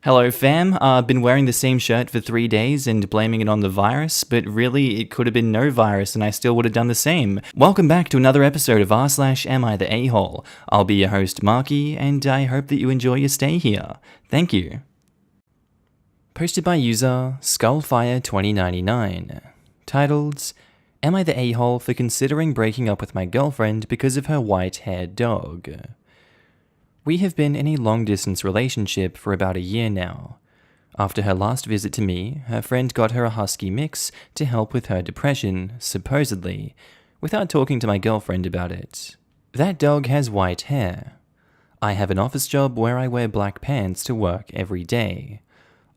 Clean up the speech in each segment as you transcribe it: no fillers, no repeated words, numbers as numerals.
Hello fam, I've been wearing the same shirt for 3 days and blaming it on the virus, but really it could have been no virus and I still would have done the same. Welcome back to another episode of r/AmiTheA. I'll be your host Markee, and I hope that you enjoy your stay here. Thank you. Posted by user Skullfire2099. Titled, Am I the a-hole for considering breaking up with my girlfriend because of her white-haired dog? We have been in a long-distance relationship for about a year now. After her last visit to me, her friend got her a husky mix to help with her depression, supposedly, without talking to my girlfriend about it. That dog has white hair. I have an office job where I wear black pants to work every day.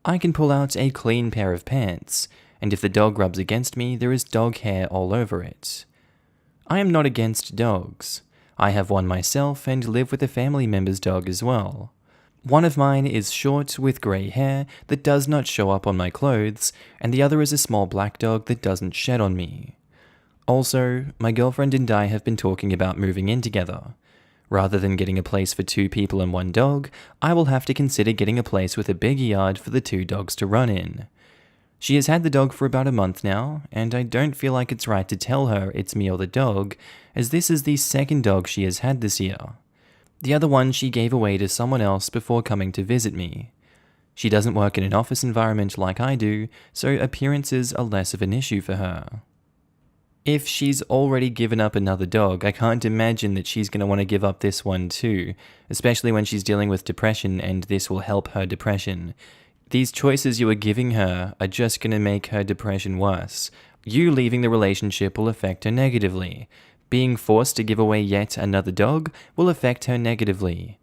I can pull out a clean pair of pants, and if the dog rubs against me, there is dog hair all over it. I am not against dogs. I have one myself and live with a family member's dog as well. One of mine is short with grey hair that does not show up on my clothes, and the other is a small black dog that doesn't shed on me. Also, my girlfriend and I have been talking about moving in together. Rather than getting a place for 2 people and 1 dog, I will have to consider getting a place with a big yard for the 2 dogs to run in. She has had the dog for about a month now, and I don't feel like it's right to tell her it's me or the dog, as this is the 2nd dog she has had this year. The other one she gave away to someone else before coming to visit me. She doesn't work in an office environment like I do, so appearances are less of an issue for her. If she's already given up another dog, I can't imagine that she's going to want to give up this one too, especially when she's dealing with depression and this will help her depression. These choices you are giving her are just going to make her depression worse. You leaving the relationship will affect her negatively. Being forced to give away yet another dog will affect her negatively.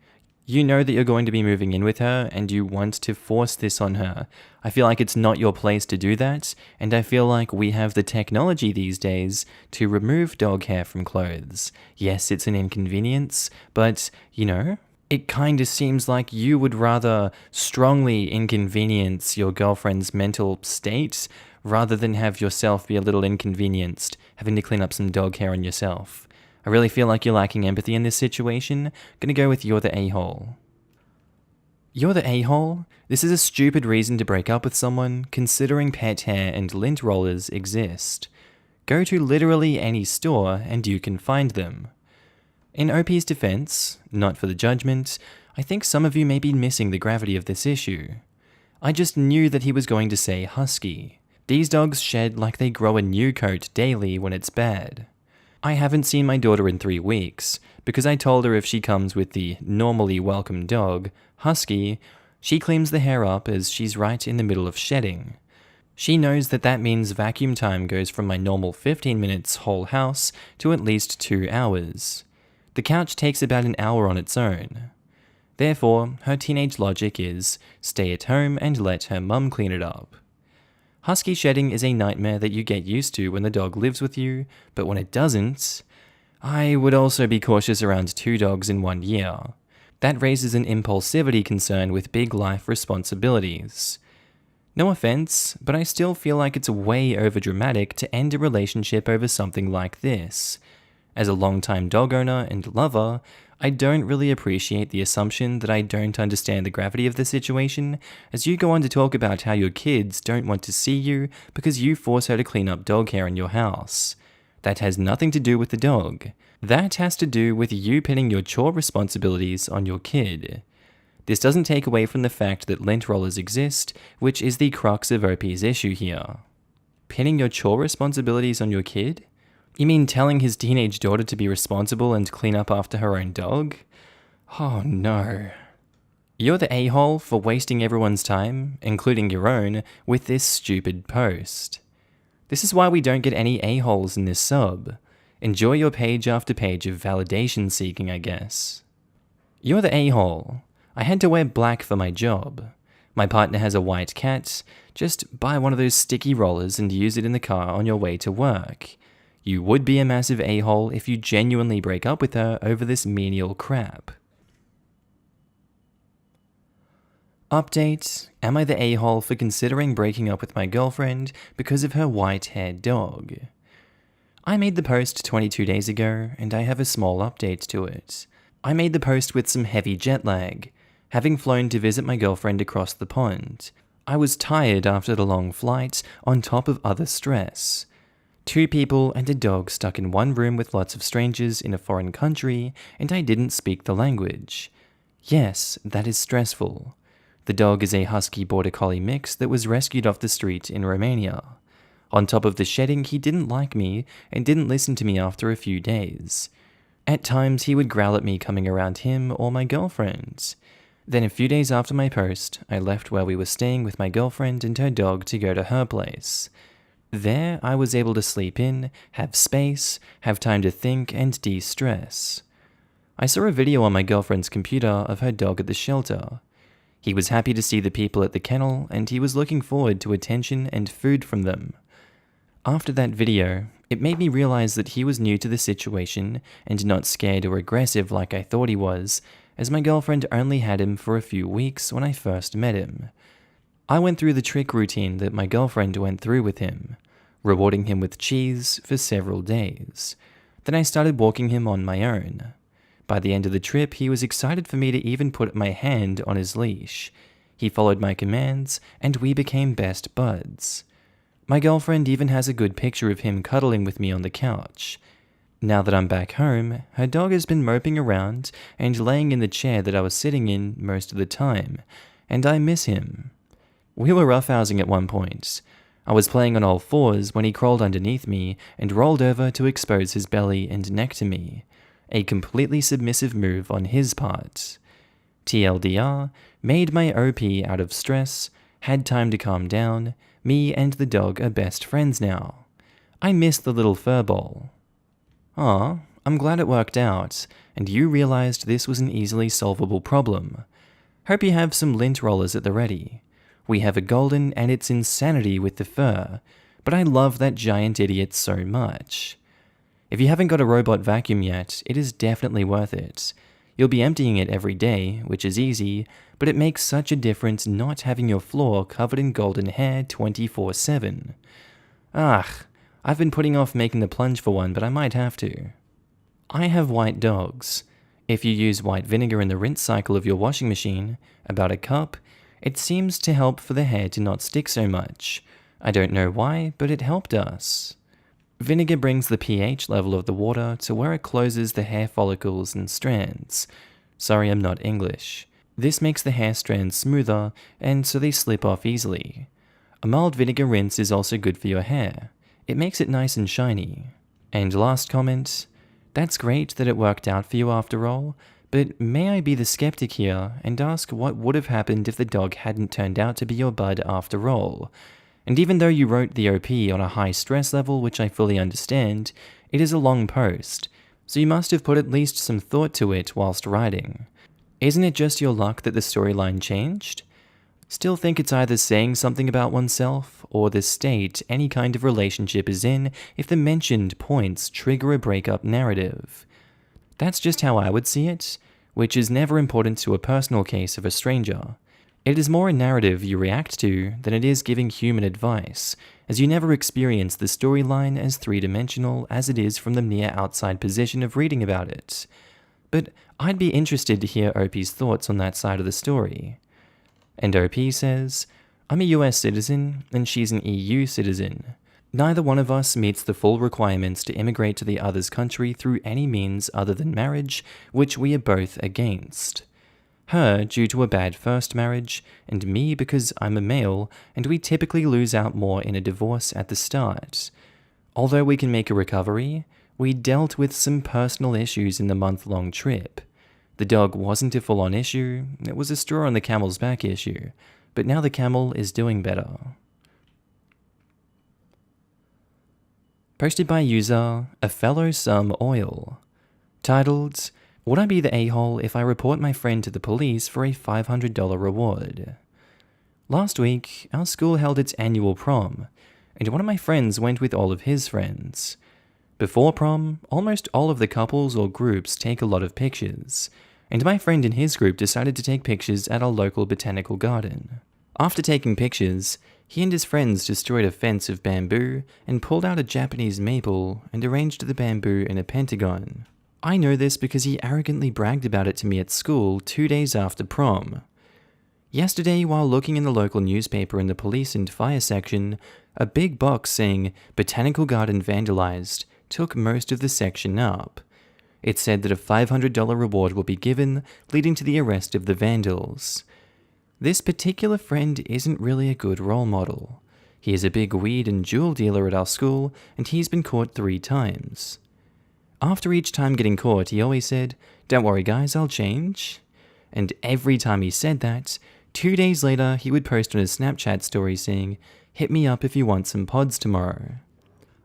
You know that you're going to be moving in with her and you want to force this on her. I feel like it's not your place to do that, and I feel like we have the technology these days to remove dog hair from clothes. Yes, it's an inconvenience, but, it kinda seems like you would rather strongly inconvenience your girlfriend's mental state rather than have yourself be a little inconvenienced, having to clean up some dog hair on yourself. I really feel like you're lacking empathy in this situation. Gonna go with you're the a-hole. You're the a-hole? This is a stupid reason to break up with someone, considering pet hair and lint rollers exist. Go to literally any store and you can find them. In OP's defense, not for the judgment, I think some of you may be missing the gravity of this issue. I just knew that he was going to say husky. These dogs shed like they grow a new coat daily when it's bad. I haven't seen my daughter in 3 weeks, because I told her if she comes with the normally welcome dog, husky, she cleans the hair up as she's right in the middle of shedding. She knows that means vacuum time goes from my normal 15 minutes whole house to at least 2 hours. The couch takes about an hour on its own. Therefore, her teenage logic is, stay at home and let her mum clean it up. Husky shedding is a nightmare that you get used to when the dog lives with you, but when it doesn't, I would also be cautious around 2 dogs in 1 year. That raises an impulsivity concern with big life responsibilities. No offense, but I still feel like it's way overdramatic to end a relationship over something like this. As a longtime dog owner and lover, I don't really appreciate the assumption that I don't understand the gravity of the situation, as you go on to talk about how your kids don't want to see you because you force her to clean up dog hair in your house. That has nothing to do with the dog. That has to do with you pinning your chore responsibilities on your kid. This doesn't take away from the fact that lint rollers exist, which is the crux of OP's issue here. Pinning your chore responsibilities on your kid? You mean telling his teenage daughter to be responsible and clean up after her own dog? Oh no. You're the a-hole for wasting everyone's time, including your own, with this stupid post. This is why we don't get any a-holes in this sub. Enjoy your page after page of validation seeking, I guess. You're the a-hole. I had to wear black for my job. My partner has a white cat. Just buy one of those sticky rollers and use it in the car on your way to work. You would be a massive a-hole if you genuinely break up with her over this menial crap. Update, am I the a-hole for considering breaking up with my girlfriend because of her white-haired dog? I made the post 22 days ago, and I have a small update to it. I made the post with some heavy jet lag. having flown to visit my girlfriend across the pond. I was tired after the long flight, on top of other stress. 2 people and a dog stuck in one room with lots of strangers in a foreign country, and I didn't speak the language. Yes, that is stressful. The dog is a husky border collie mix that was rescued off the street in Romania. On top of the shedding, he didn't like me and didn't listen to me after a few days. At times, he would growl at me coming around him or my girlfriend. Then a few days after my post, I left where we were staying with my girlfriend and her dog to go to her place. There, I was able to sleep in, have space, have time to think and de-stress. I saw a video on my girlfriend's computer of her dog at the shelter. He was happy to see the people at the kennel and he was looking forward to attention and food from them. After that video, it made me realize that he was new to the situation and not scared or aggressive like I thought he was, as my girlfriend only had him for a few weeks when I first met him. I went through the trick routine that my girlfriend went through with him, rewarding him with cheese for several days. Then I started walking him on my own. By the end of the trip, he was excited for me to even put my hand on his leash. He followed my commands, and we became best buds. My girlfriend even has a good picture of him cuddling with me on the couch. Now that I'm back home, her dog has been moping around and laying in the chair that I was sitting in most of the time, and I miss him. We were roughhousing at one point. I was playing on all fours when he crawled underneath me and rolled over to expose his belly and neck to me, a completely submissive move on his part. TLDR, made my OP out of stress, had time to calm down, me and the dog are best friends now. I miss the little furball. Aw, I'm glad it worked out, and you realized this was an easily solvable problem. Hope you have some lint rollers at the ready. We have a golden and it's insanity with the fur, but I love that giant idiot so much. If you haven't got a robot vacuum yet, it is definitely worth it. You'll be emptying it every day, which is easy, but it makes such a difference not having your floor covered in golden hair 24/7. I've been putting off making the plunge for one, but I might have to. I have white dogs. If you use white vinegar in the rinse cycle of your washing machine, about a cup, it seems to help for the hair to not stick so much. I don't know why, but it helped us. Vinegar brings the pH level of the water to where it closes the hair follicles and strands. Sorry, I'm not English. This makes the hair strands smoother, and so they slip off easily. A mild vinegar rinse is also good for your hair. It makes it nice and shiny. And last comment, that's great that it worked out for you after all, but may I be the skeptic here and ask what would have happened if the dog hadn't turned out to be your bud after all? And even though you wrote the OP on a high stress level, which I fully understand, it is a long post, so you must have put at least some thought to it whilst writing. Isn't it just your luck that the storyline changed? Still think it's either saying something about oneself, or the state any kind of relationship is in if the mentioned points trigger a breakup narrative. That's just how I would see it, which is never important to a personal case of a stranger. It is more a narrative you react to than it is giving human advice, as you never experience the storyline as three-dimensional as it is from the near outside position of reading about it. But I'd be interested to hear OP's thoughts on that side of the story. And OP says, I'm a US citizen and she's an EU citizen. Neither one of us meets the full requirements to immigrate to the other's country through any means other than marriage, which we are both against. Her due to a bad first marriage, and me because I'm a male, and we typically lose out more in a divorce at the start. Although we can make a recovery, we dealt with some personal issues in the month-long trip. The dog wasn't a full-on issue, it was a straw on the camel's back issue, but now the camel is doing better. Posted by user A Fellow Some Oil. Titled, Would I be the a-hole if I report my friend to the police for a $500 reward? Last week, our school held its annual prom, and one of my friends went with all of his friends. Before prom, almost all of the couples or groups take a lot of pictures, and my friend and his group decided to take pictures at our local botanical garden. After taking pictures, he and his friends destroyed a fence of bamboo and pulled out a Japanese maple and arranged the bamboo in a pentagon. I know this because he arrogantly bragged about it to me at school 2 days after prom. Yesterday, while looking in the local newspaper in the police and fire section, a big box saying Botanical Garden Vandalized took most of the section up. It said that a $500 reward will be given, leading to the arrest of the vandals. This particular friend isn't really a good role model. He is a big weed and jewel dealer at our school, and he's been caught 3 times. After each time getting caught, he always said, "Don't worry guys, I'll change." And every time he said that, 2 days later he would post on his Snapchat story saying, "Hit me up if you want some pods tomorrow."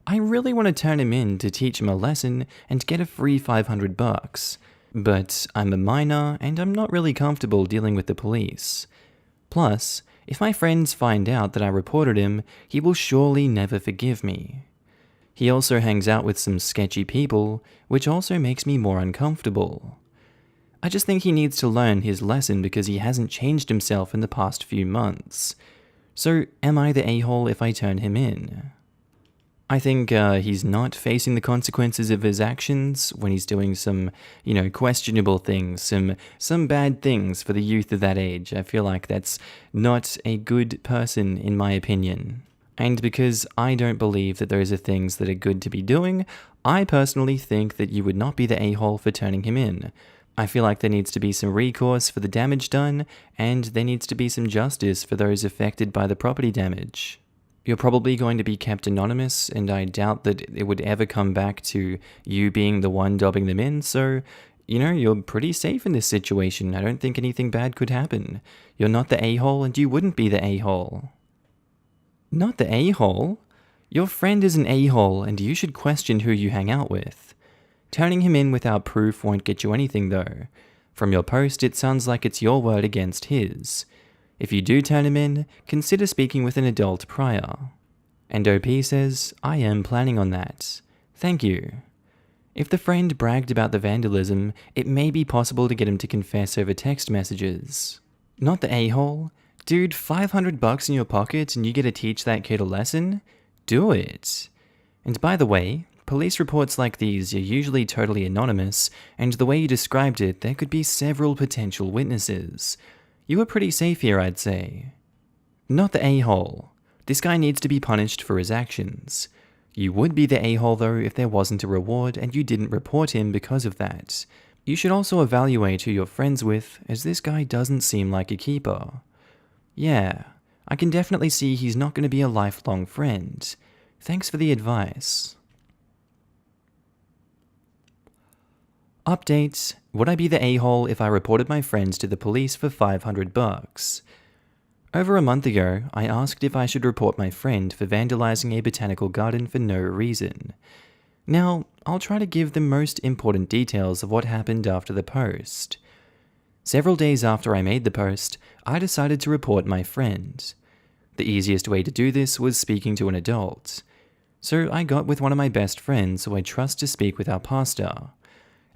I really want to turn him in to teach him a lesson and get a free $500, but I'm a minor and I'm not really comfortable dealing with the police. Plus, if my friends find out that I reported him, he will surely never forgive me. He also hangs out with some sketchy people, which also makes me more uncomfortable. I just think he needs to learn his lesson because he hasn't changed himself in the past few months. So, am I the a-hole if I turn him in? I think he's not facing the consequences of his actions when he's doing some, questionable things, some bad things for the youth of that age. I feel like that's not a good person, in my opinion. And because I don't believe that those are things that are good to be doing, I personally think that you would not be the a-hole for turning him in. I feel like there needs to be some recourse for the damage done, and there needs to be some justice for those affected by the property damage. You're probably going to be kept anonymous, and I doubt that it would ever come back to you being the one dobbing them in, so, you're pretty safe in this situation. I don't think anything bad could happen. You're not the a-hole, and you wouldn't be the a-hole. Not the a-hole? Your friend is an a-hole, and you should question who you hang out with. Turning him in without proof won't get you anything, though. From your post, it sounds like it's your word against his. If you do turn him in, consider speaking with an adult prior. And OP says, I am planning on that. Thank you. If the friend bragged about the vandalism, it may be possible to get him to confess over text messages. Not the a-hole? Dude, $500 in your pocket and you get to teach that kid a lesson? Do it. And by the way, police reports like these are usually totally anonymous, and the way you described it, there could be several potential witnesses. You were pretty safe here, I'd say. Not the a-hole. This guy needs to be punished for his actions. You would be the a-hole though if there wasn't a reward and you didn't report him because of that. You should also evaluate who you're friends with, as this guy doesn't seem like a keeper. Yeah, I can definitely see he's not going to be a lifelong friend. Thanks for the advice. Update: would I be the a-hole if I reported my friends to the police for $500? Over a month ago, I asked if I should report my friend for vandalizing a botanical garden for no reason. Now, I'll try to give the most important details of what happened after the post. Several days after I made the post, I decided to report my friend. The easiest way to do this was speaking to an adult. So I got with one of my best friends who I trust to speak with our pastor.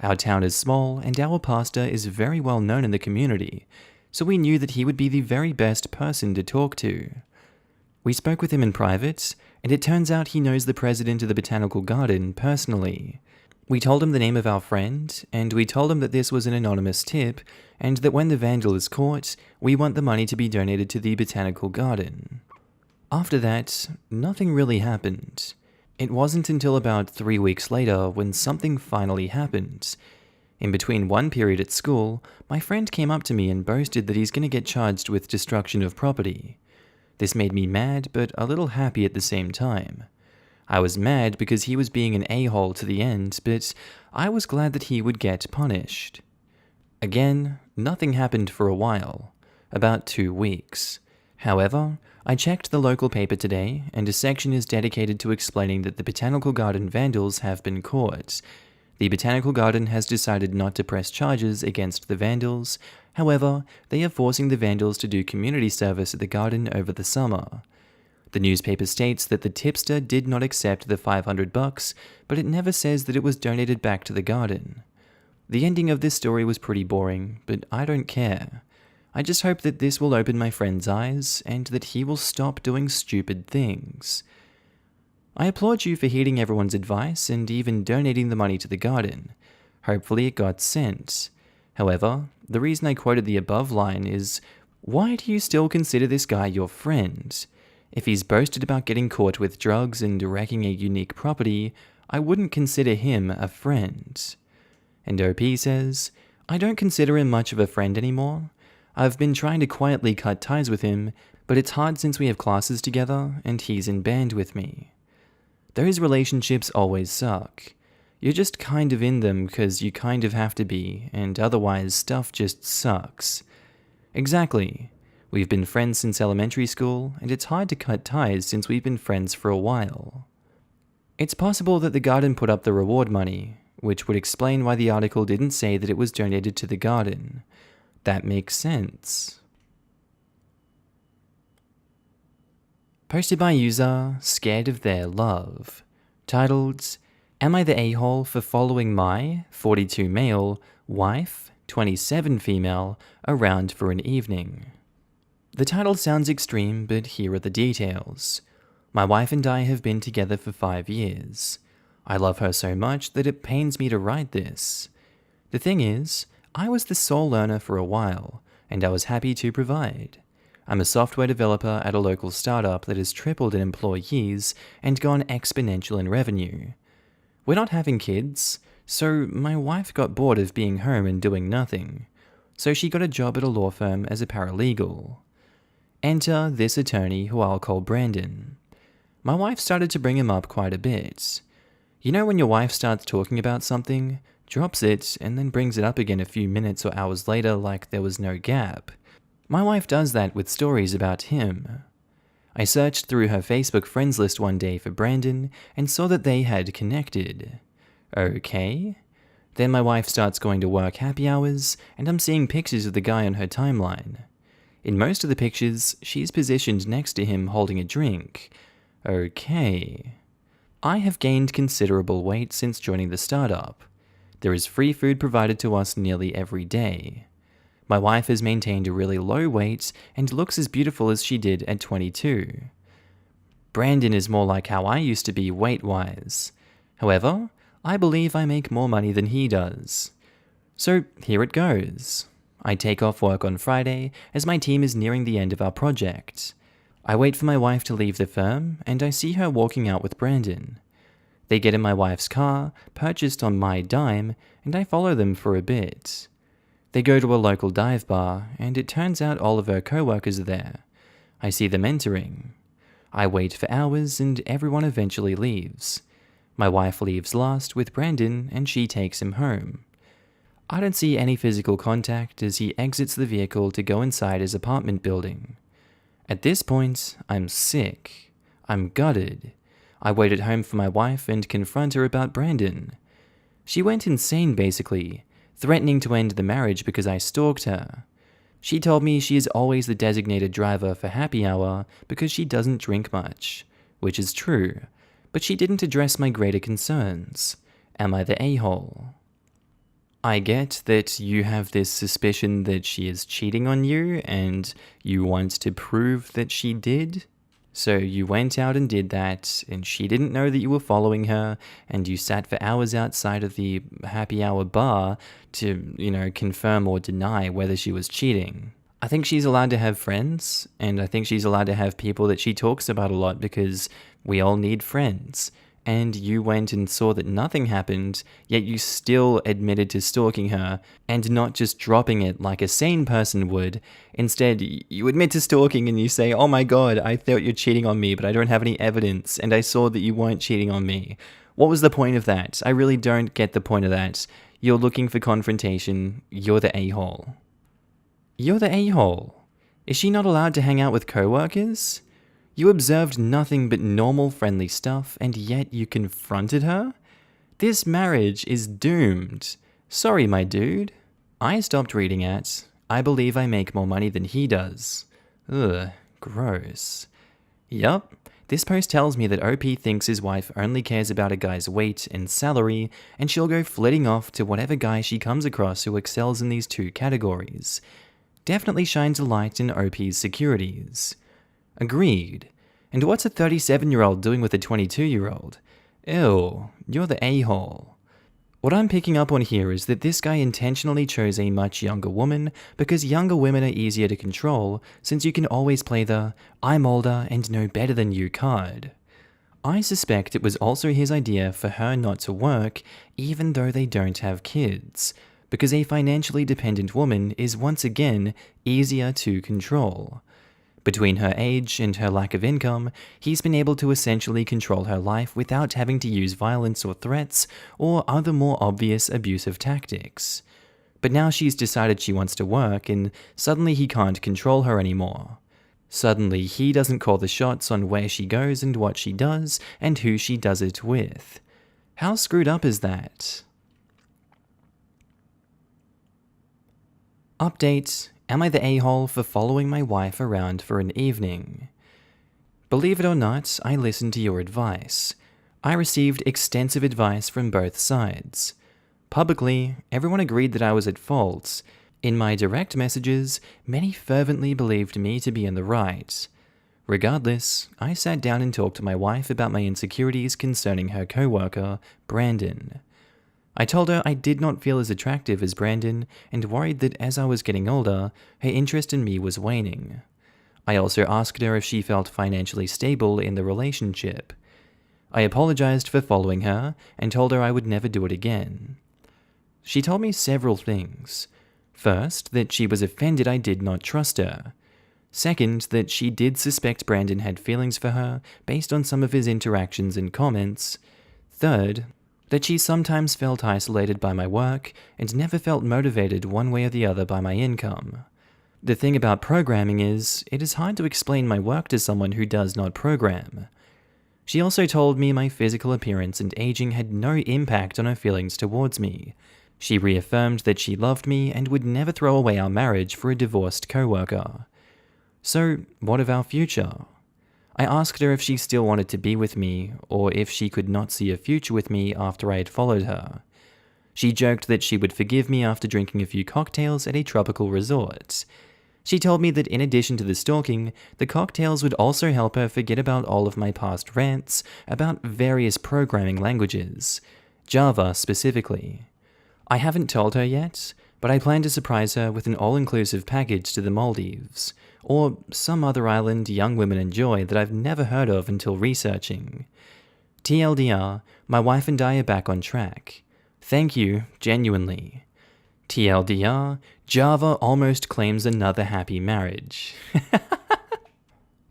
Our town is small, and our pastor is very well known in the community, so we knew that he would be the very best person to talk to. We spoke with him in private, and it turns out he knows the president of the botanical garden personally. We told him the name of our friend, and we told him that this was an anonymous tip, and that when the vandal is caught, we want the money to be donated to the botanical garden. After that, nothing really happened. It wasn't until about 3 weeks later when something finally happened. In between one period at school, my friend came up to me and boasted that he's going to get charged with destruction of property. This made me mad, but a little happy at the same time. I was mad because he was being an a-hole to the end, but I was glad that he would get punished. Again, nothing happened for a while, about 2 weeks. However, I checked the local paper today, and a section is dedicated to explaining that the botanical garden vandals have been caught. The botanical garden has decided not to press charges against the vandals. However, they are forcing the vandals to do community service at the garden over the summer. The newspaper states that the tipster did not accept the $500, but it never says that it was donated back to the garden. The ending of this story was pretty boring, but I don't care. I just hope that this will open my friend's eyes, and that he will stop doing stupid things. I applaud you for heeding everyone's advice and even donating the money to the garden. Hopefully it got sent. However, the reason I quoted the above line is, why do you still consider this guy your friend? If he's boasted about getting caught with drugs and wrecking a unique property, I wouldn't consider him a friend. And OP says, I don't consider him much of a friend anymore. I've been trying to quietly cut ties with him, but it's hard since we have classes together and he's in band with me. Those relationships always suck. You're just kind of in them because you kind of have to be, and otherwise stuff just sucks. Exactly. We've been friends since elementary school, and it's hard to cut ties since we've been friends for a while. It's possible that the garden put up the reward money, which would explain why the article didn't say that it was donated to the garden. That makes sense. Posted by user Scared of Their Love. Titled, Am I the a-hole for following my, 42 male, wife, 27 female, around for an evening? The title sounds extreme, but here are the details. My wife and I have been together for 5 years. I love her so much that it pains me to write this. The thing is, I was the sole earner for a while, and I was happy to provide. I'm a software developer at a local startup that has tripled in employees and gone exponential in revenue. We're not having kids, so my wife got bored of being home and doing nothing, so she got a job at a law firm as a paralegal. Enter this attorney who I'll call Brandon. My wife started to bring him up quite a bit. You know when your wife starts talking about something, drops it, and then brings it up again a few minutes or hours later like there was no gap? My wife does that with stories about him. I searched through her Facebook friends list one day for Brandon and saw that they had connected. Okay. Then my wife starts going to work happy hours, and I'm seeing pictures of the guy on her timeline. In most of the pictures, she's positioned next to him holding a drink. Okay. I have gained considerable weight since joining the startup. There is free food provided to us nearly every day. My wife has maintained a really low weight and looks as beautiful as she did at 22. Brandon is more like how I used to be weight-wise. However, I believe I make more money than he does. So here it goes. I take off work on Friday as my team is nearing the end of our project. I wait for my wife to leave the firm and I see her walking out with Brandon. They get in my wife's car, purchased on my dime, and I follow them for a bit. They go to a local dive bar, and it turns out all of her co-workers are there. I see them entering. I wait for hours, and everyone eventually leaves. My wife leaves last with Brandon, and she takes him home. I don't see any physical contact as he exits the vehicle to go inside his apartment building. At this point, I'm sick. I'm gutted. I wait at home for my wife and confront her about Brandon. She went insane, basically, threatening to end the marriage because I stalked her. She told me she is always the designated driver for happy hour because she doesn't drink much, which is true, but she didn't address my greater concerns. Am I the a-hole? I get that you have this suspicion that she is cheating on you and you want to prove that she did. So you went out and did that, and she didn't know that you were following her, and you sat for hours outside of the happy hour bar to, confirm or deny whether she was cheating. I think she's allowed to have friends, and I think she's allowed to have people that she talks about a lot because we all need friends. And you went and saw that nothing happened, yet you still admitted to stalking her, and not just dropping it like a sane person would. Instead, you admit to stalking and you say, oh my god, I thought you're cheating on me, but I don't have any evidence, and I saw that you weren't cheating on me. What was the point of that? I really don't get the point of that. You're looking for confrontation. You're the a-hole. You're the a-hole. Is she not allowed to hang out with co-workers? You observed nothing but normal friendly stuff, and yet you confronted her? This marriage is doomed. Sorry, my dude. I stopped reading at, I believe I make more money than he does. Ugh, gross. Yup, this post tells me that OP thinks his wife only cares about a guy's weight and salary, and she'll go flitting off to whatever guy she comes across who excels in these two categories. Definitely shines a light in OP's securities. Agreed. And what's a 37-year-old doing with a 22-year-old? Ew, you're the a-hole. What I'm picking up on here is that this guy intentionally chose a much younger woman because younger women are easier to control since you can always play the "I'm older and know better than you" card. I suspect it was also his idea for her not to work even though they don't have kids, because a financially dependent woman is once again easier to control. Between her age and her lack of income, he's been able to essentially control her life without having to use violence or threats or other more obvious abusive tactics. But now she's decided she wants to work and suddenly he can't control her anymore. Suddenly he doesn't call the shots on where she goes and what she does and who she does it with. How screwed up is that? Update: Am I the a-hole for following my wife around for an evening? Believe it or not, I listened to your advice. I received extensive advice from both sides. Publicly, everyone agreed that I was at fault. In my direct messages, many fervently believed me to be in the right. Regardless, I sat down and talked to my wife about my insecurities concerning her co-worker, Brandon. I told her I did not feel as attractive as Brandon and worried that as I was getting older, her interest in me was waning. I also asked her if she felt financially stable in the relationship. I apologized for following her and told her I would never do it again. She told me several things. First, that she was offended I did not trust her. Second, that she did suspect Brandon had feelings for her based on some of his interactions and comments. Third, that she sometimes felt isolated by my work and never felt motivated one way or the other by my income. The thing about programming is, it is hard to explain my work to someone who does not program. She also told me my physical appearance and aging had no impact on her feelings towards me. She reaffirmed that she loved me and would never throw away our marriage for a divorced coworker. So, what of our future? I asked her if she still wanted to be with me, or if she could not see a future with me after I had followed her. She joked that she would forgive me after drinking a few cocktails at a tropical resort. She told me that in addition to the stalking, the cocktails would also help her forget about all of my past rants about various programming languages, Java specifically. I haven't told her yet, but I plan to surprise her with an all-inclusive package to the Maldives, or some other island young women enjoy that I've never heard of until researching. TLDR, my wife and I are back on track. Thank you, genuinely. TLDR, Java almost claims another happy marriage.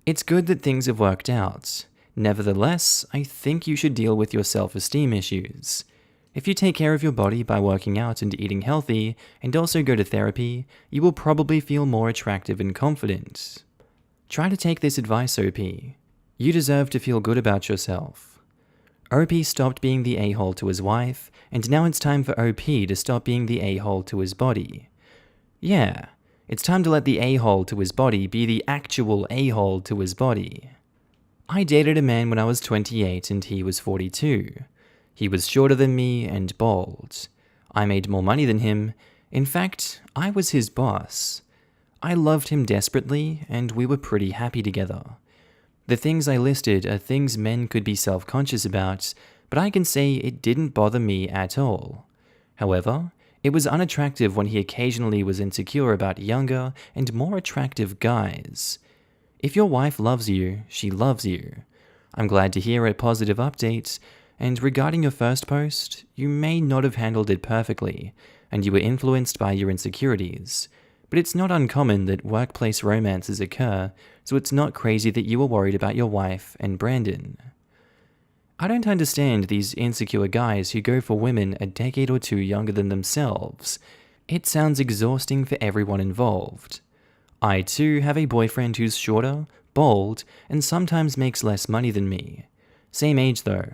It's good that things have worked out. Nevertheless, I think you should deal with your self-esteem issues. If you take care of your body by working out and eating healthy, and also go to therapy, you will probably feel more attractive and confident. Try to take this advice, OP. You deserve to feel good about yourself. OP stopped being the a-hole to his wife, and now it's time for OP to stop being the a-hole to his body. Yeah, it's time to let the a-hole to his body be the actual a-hole to his body. I dated a man when I was 28 and he was 42. He was shorter than me and bald. I made more money than him. In fact, I was his boss. I loved him desperately, and we were pretty happy together. The things I listed are things men could be self-conscious about, but I can say it didn't bother me at all. However, it was unattractive when he occasionally was insecure about younger and more attractive guys. If your wife loves you, she loves you. I'm glad to hear a positive update. And regarding your first post, you may not have handled it perfectly, and you were influenced by your insecurities. But it's not uncommon that workplace romances occur, so it's not crazy that you were worried about your wife and Brandon. I don't understand these insecure guys who go for women a decade or two younger than themselves. It sounds exhausting for everyone involved. I too have a boyfriend who's shorter, bald, and sometimes makes less money than me. Same age though.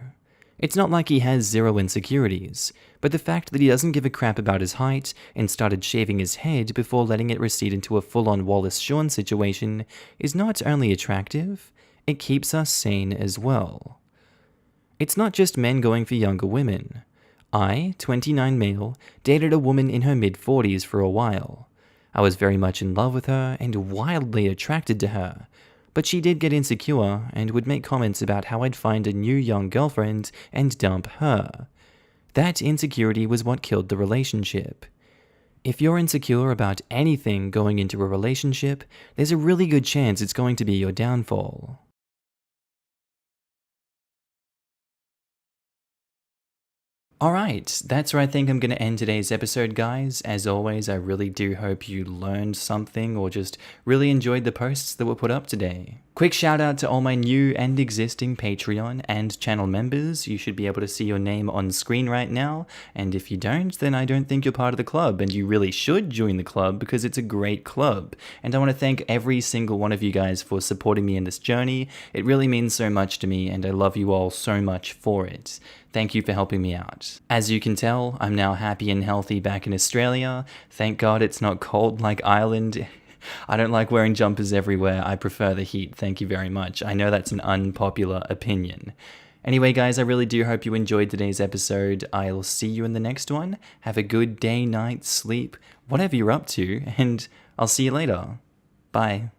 It's not like he has zero insecurities, but the fact that he doesn't give a crap about his height and started shaving his head before letting it recede into a full-on Wallace Shawn situation is not only attractive, it keeps us sane as well. It's not just men going for younger women. I, 29 male, dated a woman in her mid-40s for a while. I was very much in love with her and wildly attracted to her, but she did get insecure and would make comments about how I'd find a new young girlfriend and dump her. That insecurity was what killed the relationship. If you're insecure about anything going into a relationship, there's a really good chance it's going to be your downfall. Alright, that's where I think I'm going to end today's episode, guys. As always, I really do hope you learned something or just really enjoyed the posts that were put up today. Quick shout out to all my new and existing Patreon and channel members. You should be able to see your name on screen right now, and if you don't, then I don't think you're part of the club, and you really should join the club because it's a great club. And I want to thank every single one of you guys for supporting me in this journey. It really means so much to me, and I love you all so much for it. Thank you for helping me out. As you can tell, I'm now happy and healthy back in Australia. Thank God it's not cold like Ireland. I don't like wearing jumpers everywhere. I prefer the heat. Thank you very much. I know that's an unpopular opinion. Anyway, guys, I really do hope you enjoyed today's episode. I'll see you in the next one. Have a good day, night, sleep, whatever you're up to, and I'll see you later. Bye.